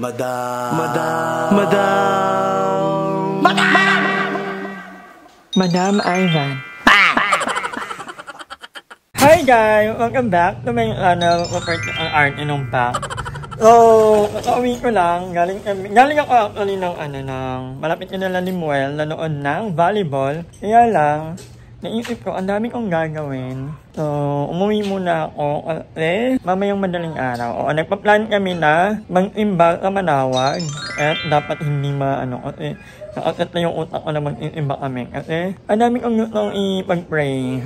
Madam. Madam Ivan. Hi guys! Welcome back to my art inong pack. So, nakauwi ko lang. Galing ako actually ng malapit na Limuel, nanood ng volleyball. Kaya lang, naisip ko, ang dami kong gagawin. So, umuwi muna ako kasi mamayang madaling araw. Nagpa-plan kami na mag-imbak sa Manawag. At dapat hindi kasi nakakit na yung utak ko na mag-imbak kami. Kasi ang dami kong gustong ipag-pray.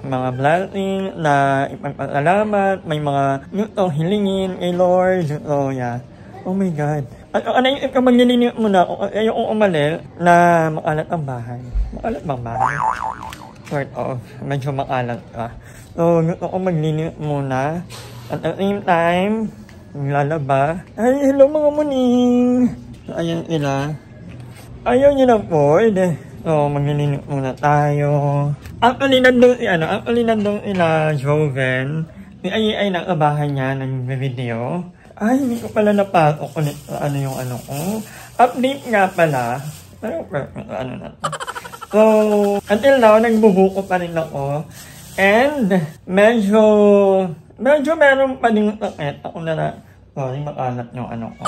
Mga blessing na ipagpasalamat. May mga gustong hilingin kay Lord. So, yeah. Oh my God. At naisip ko maglilinis muna ako. Ayokong umalis na makalat ang bahay. Makalat bang bahay? Sort of, medyo makalat ka. So, gusto ko maglinis muna. At the same time, lalaba. Ay, hello mga muning! So, ayan sila. Ayaw nyo na po, So, maglinis muna tayo. Actually, nandun sila Joven. Si ay nakabahan niya ng video. Ay, hindi ko pala napasok ulit sa ko. Update nga pala. Na to. So, until now, nagbubuko pa rin ako. And, medyo meron pa rin sakit. Sorry, makalat yung ko.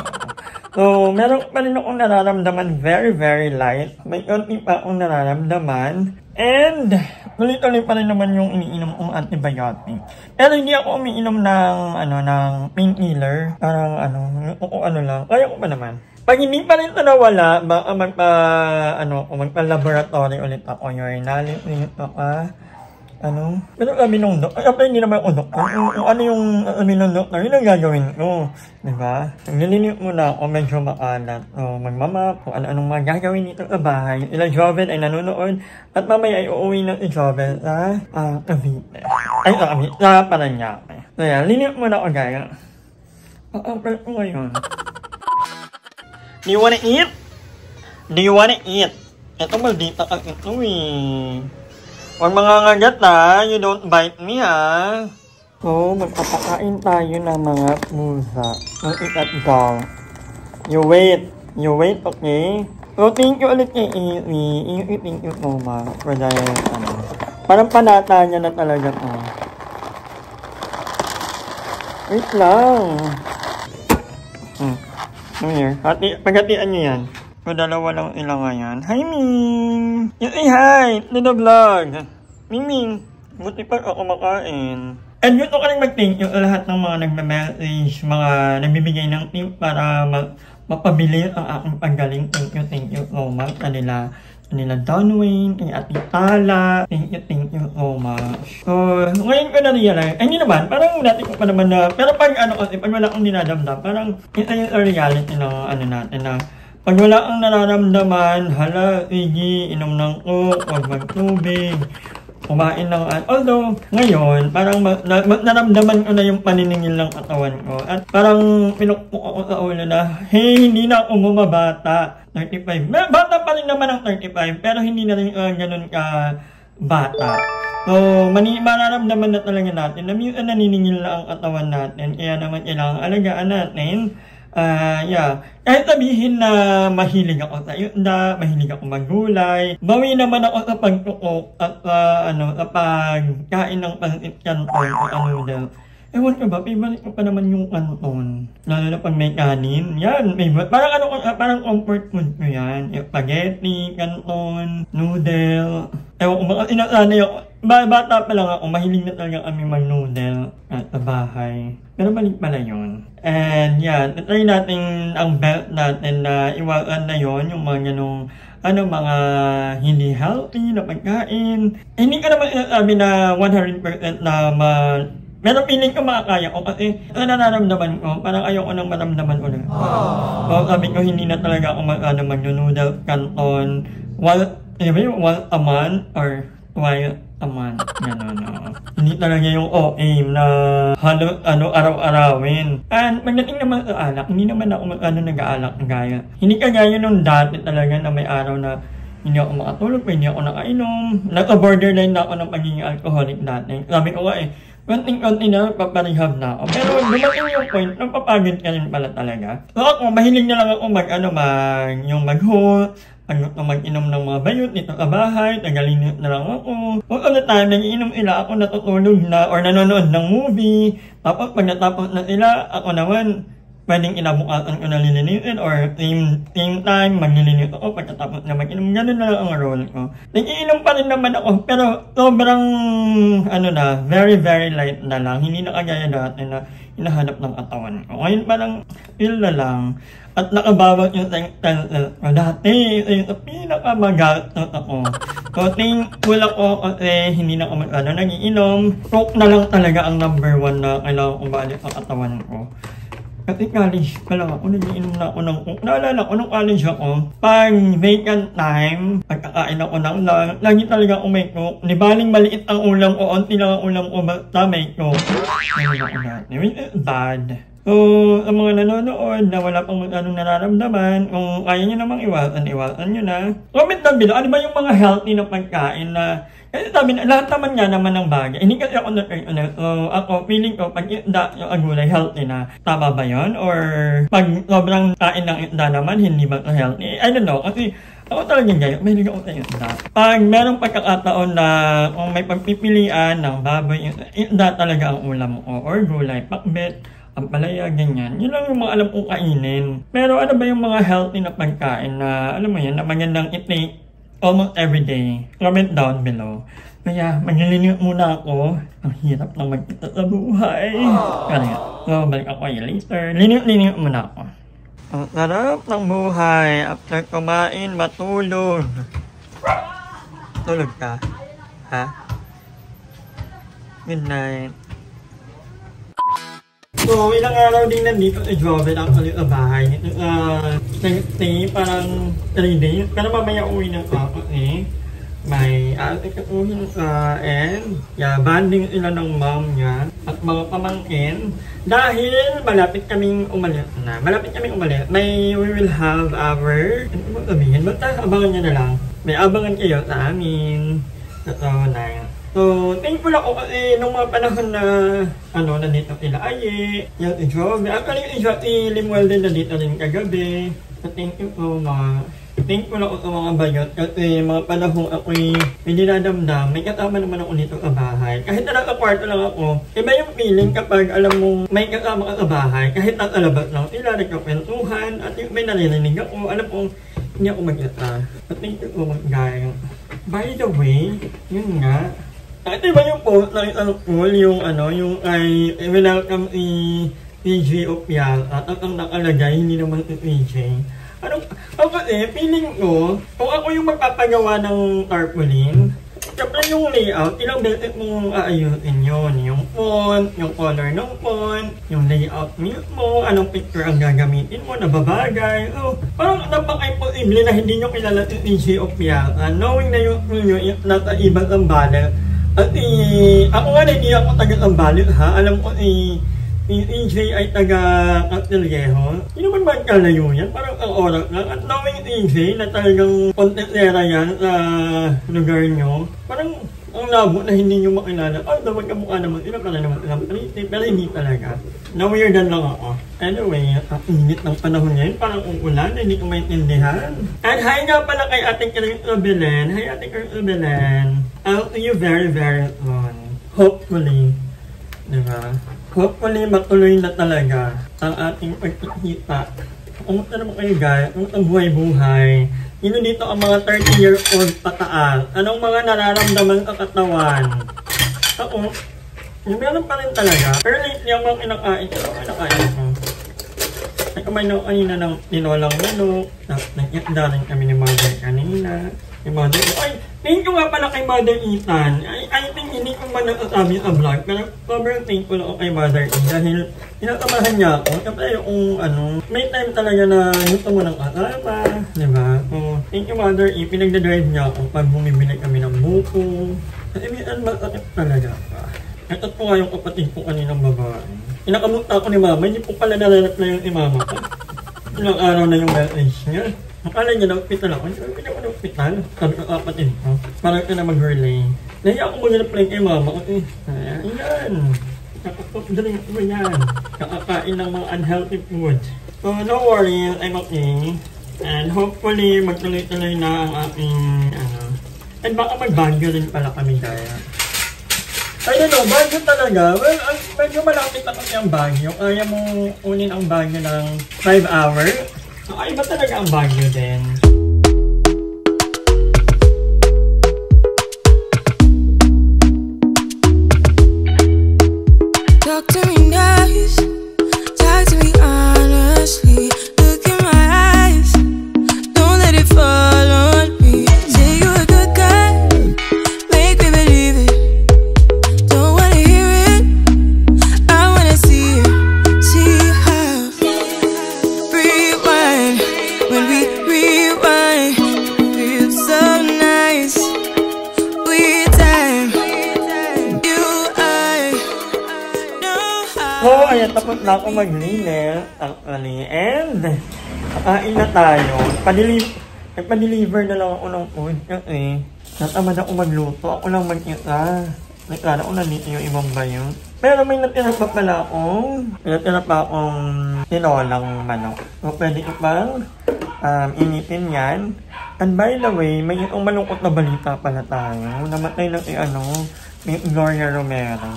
So, meron pa rin akong nararamdaman very, very light. May konti pa akong nararamdaman. And, tuloy-tuloy pa rin naman yung iniinom kong antibiotic. Pero hindi ako umiinom ng painkiller. Parang lang. Kaya ko pa naman. Pag hindi pa rin ito nawala, baka magpa-laboratory ulit ako yung analysis ka. Pero sabi nung doktor, hindi naman ako doktor. Yung sabi nung doktor, yun ang gagawin ko. Diba? Nililit muna ako, medyo makalat. Magmamap, kung ano-anong mga gagawin dito sa bahay. Ila Joven ay nanonood. At mamaya ay uuwi ng Joven sa Cavite. Sa Paranaque. So yan, lilit muna ako gaya. Pag-upload ko ngayon. Do you wanna eat? Do you wanna eat? Ito maldita ka ito Huwag mga ngagat you don't bite me So, magpapakain tayo ng mga pusa. Ng ikat dog. You wait, okay? So, thank you ulit kay Amy. Thank you so much for the, parang panata niya na talaga to. Wait lang. Come here. Paghatian niyo yan. So, dalawa lang ilang ngayon. Hi, Ming! Say hi to the vlog! Ming, buti pa ako makain. And gusto ko rin mag-thank you lahat ng mga nagme-message, mga nagbibigay ng tip para mapabilis ang aking paggaling. Thank you so much. Kanila Donwayne, kay Ate Tala. Thank you so much. So, ngayon ko na-realize, hindi naman, parang dati ko pa naman na, pero pag kasi, pag wala akong dinadamdam, parang ito yung reality ng natin na, pag wala kang nararamdaman, hala, sige, inom ng coke, huwag magtubig, kumain ng although, ngayon, parang naramdaman ko na yung paniningil ng katawan ko. At parang pinukpok ako sa ulo na, hey, hindi na ako bumabata. 35. Bata pa rin naman ang 35, pero hindi na rin ganun ka bata. So, mararamdaman na talaga natin na minsan naniningil na ang katawan natin. Kaya naman kailangan alagaan natin. Kahit sabihin na mahilig ako sa isda, mahilig ako maggulay, bawi naman ako sa pagtukok at sa pagkain ng pansit canton o noodle. Ewan ka ba, favorite ko pa naman yung canton. Lalo na pag may kanin. Yan, favorite. Parang comfort food ko yan. Spaghetti, canton, noodle. Ewan ko ba, inasanay ako. Bata pa lang ako, mahilig na talaga kami mag-noodle sa bahay. Pero balik pala yun. And yan, try natin ang belt natin na iwasan na yun, yung mga ganong mga hindi healthy na pagkain. Hindi ka naman sinasabi na 100% na pero piling ko makakaya ko kasi nararamdaman ko, parang ayoko nang maramdaman ulit. So sabi ko hindi na talaga ako mag-noodle canton once a month or twice a month. Hindi talaga yung aim na araw-arawin. And pagdating naman sa alak, hindi naman ako nag-aalak ng gaya. Hindi kagaya nung dati talaga na may araw na hindi ako makatulog, hindi ako nakainom. Naka-borderline na ako ng pagiging alcoholic dati. Sabi ko konting-konti na paparehab na ako. Pero dumating yung point, napapagod ka rin pala talaga. So ako, mahilig na lang ako mag-inom ng mga bayot dito sa bahay, tagalinis na lang ako. All the time, nag-iinom sila, ako natutulog na or nanonood ng movie. Tapos pag natapos na sila, ako naman, pwedeng inabukasan ko na lilinisin or same time, maglilinis ako pagkatapos na mag-inom. Ganun na lang ang role ko. Nag-iinom pa rin naman ako, pero sobrang, very, very light na lang. Hindi na kagaya dati na hinahanap ng katawan ko. Ngayon parang feel na lang. At nakabawat yung tenses ko. Dati, sa pinakamagastos ako. So, thankful ako kasi hindi na ako nagiinom. Coke na lang talaga ang number 1 na kailangan kong balik sa katawan ko. Kasi college pa lang ako, nagiinom na ako ng coke. Naalala ko, nung college ako, pag vacant time, pagkakain ako ng lunch, lagi talaga ako may coke. Di baling maliit ang ulam ko, onti lang ang ulam ko, basta may coke. Which is bad. So, sa mga nanonood na wala pang anong nararamdaman, kung kaya nyo namang iwasan nyo na. Comment down below, ano ba yung mga healthy na pagkain na, kasi sabi na, lahat naman nga naman ng bagay. Hindi kasi ako so, ako, feeling ko, pag isda yung agulay, healthy na. Tama ba yun? Or, pag sobrang kain ng isda naman, hindi ba healthy? I don't know, kasi, ako talagang gayon, may ligaw sa isda. Pag merong pagkakataon na kung may pagpipilian ng baboy, isda talaga ang ulam ko, or gulay, pakbet, ang palaya, ganyan. Yun lang yung mga alam kong kainin. Pero ano ba yung mga healthy na pagkain na, alam mo yan, na magandang i-take almost everyday? Comment down below. Kaya, maglilinis muna ako. Ang hirap lang magkita sa buhay. Kaya, so, balik ako later. Linis muna ako. Ang sarap ng buhay. After kumain, matulog. Tulog ka? Ha? Good night. So, ilang araw din nandito sa Jovel ang kalit sa bahay. Stay parang 3 days. Pero mamaya uwi na ako eh. May ate katuhin sa and banding sila ng mom niya at mga pamangkin. Dahil malapit kaming umalis na. We will have our, ano mo sabihin? Basta abangan niya na lang. May abangan kayo sa amin. Totoo na. So, thankful ako kasi nung mga panahon na nandito sila Aye, yung i-Jobe. Actually, si Limuel din nandito rin kagabi. So, thank you so much. Thankful ako sa mga bayot kasi mga panahon ako'y hindi nadamdam. May kasama naman ako dito sa bahay. Kahit na nasa kwarto lang ako, iba yung feeling kapag alam mong may kasama ka sa bahay. Kahit nasa labas lang sila, nagkakwentuhan, at yung may narinig ako, alam kong hindi ako mag-isa. So, thank you so much, guys. By the way, yun nga, ito ba yung post na isang pool, yung ay welcome PJ of Yalta at ang nakalagay, hindi naman si PJ. Kasi feeling ko, kung ako yung magpapagawa ng tarpaulin, siyempre yung layout, ilang beses mong aayusin yun. Yung font, yung color ng font, yung layout mismo, anong picture ang gagamitin mo, nababagay. So, parang napaka-imposible na hindi nyo kilala si PJ of Yalta, knowing na yung nasa ibang sambalan. At ako nga hindi ako taga-Sambales ha, alam ko si EJ ay taga-Castillejo. Hindi naman magkalayo yan, parang ang oras lang. At knowing EJ na talagang kontesera yan sa lugar nyo, parang ang labo na hindi nyo makilala. Dapat kamukha naman sila, para naman silang pero hindi talaga. Na-weirdan lang ako. Anyway, ang init ng panahon ngayon, parang uulan, hindi ko maintindihan. And hi nga pala kay Ate Carissa Belen. Hi Ate Carissa Belen. I'll see you very, very soon. Hopefully. Diba? Hopefully, matuloy na talaga ang ating pagkikita. Kumusta naman kayo guys? Kumusta ang buhay-buhay? Sino dito ang mga 30-year-old pataas? Anong mga nararamdaman sa katawan? Ako, meron pa rin talaga. Pero lately ang mga kinakain ko, ko. Ay, kumain ako kanina ng tinolang manok. Nag-isda rin kami ni Mother kanina. Thank you nga pala kay Mother Ethan. I think hindi ko man nasasabi sa vlog, pero sobrang thankful ako kay Mother Ethan dahil tinatamahan niya ako. Kapag yung may time talaga na gusto mo ng kasama, diba? So, thank you Mother Ethan, pinagdadrive niya ako pag bumibili kami ng buko. Kasi minsan masakit talaga pa. Ito po nga yung kapatid ko kaninang babae. Inakamusta ako ni Mama, hindi po pala nalalap na yung si Mama ko. Ilang araw na yung message niya. Akala niya na-hospital ako. Hindi ako na-hospital. Sabi ko kapatid ko. Parang ka na mag-relay. Nahiya ako mag-reply kay Mama ko. Ayan. Ayan. Nakakot galing mo yan. Kakakain ng mga unhealthy food. So, no worries, I'm okay. And hopefully, magtuloy-tuloy na ang aking, and baka mag-Baguio rin pala kami kaya. I don't know, Baguio talaga. Well, medyo malapit na kasi ang Baguio. Kaya mo unin ang Baguio ng 5 hours. So, ay ba talaga ang Baguio din? Talk to me nice, talk to me honestly. Look in my eyes, don't let it fall on me. Say you're a good guy, make me believe it. Don't wanna hear it, I wanna see it. See how rewind, when we rewind, feels so nice. We time, you I know how. So, ayan, tapos na ako maglinis. Actually, and kakain na tayo. Nagpa-deliver na lang ako ng food kasi natamad ako magluto. Ako lang mag-isa. Nakala ko nandito yung ibang bayo. Pero may natira pa pala akong tinolang manok. So, pwede ko pang inipin yan. And by the way, may itong malungkot na balita pala tayo. Namatay lang may Gloria Romero.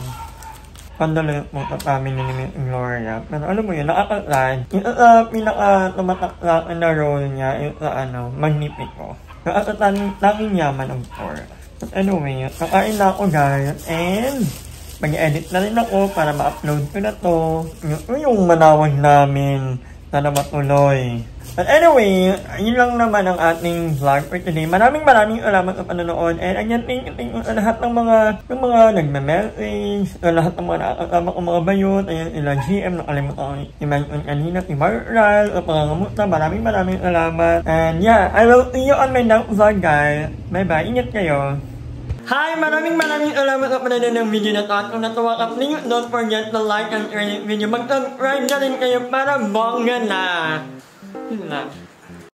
Pandalo po sa family ni Gloria. Pero alam mo yun, nakakasad. Yung pinaka-tumatak na role niya, yung Magnifico. Nakakasad tanging yaman of course. But anyway, kakain na ako guys. And mag-edit na rin ako para ma-upload ko na to. Yung manawag namin. Sana matuloy. But anyway, yun lang naman ang ating vlog for today. Maraming salamat sa panonood. And again, thank you lahat ng mga nagme-message, lahat ng mga nakakasama kong mga bayot. Ayan, ila GM, nakalimutan ko i-mention kanina, si Marral, o pangangamuta. Maraming salamat. And yeah, I will see you on my next vlog, guys. Bye-bye. Ingat kayo. Hi! Maraming salamat sa panonood ng video na to. At kung natuwa ka, please don't forget to like and share this video. Mag-subscribe na rin kayo para bongga na. Yun lang.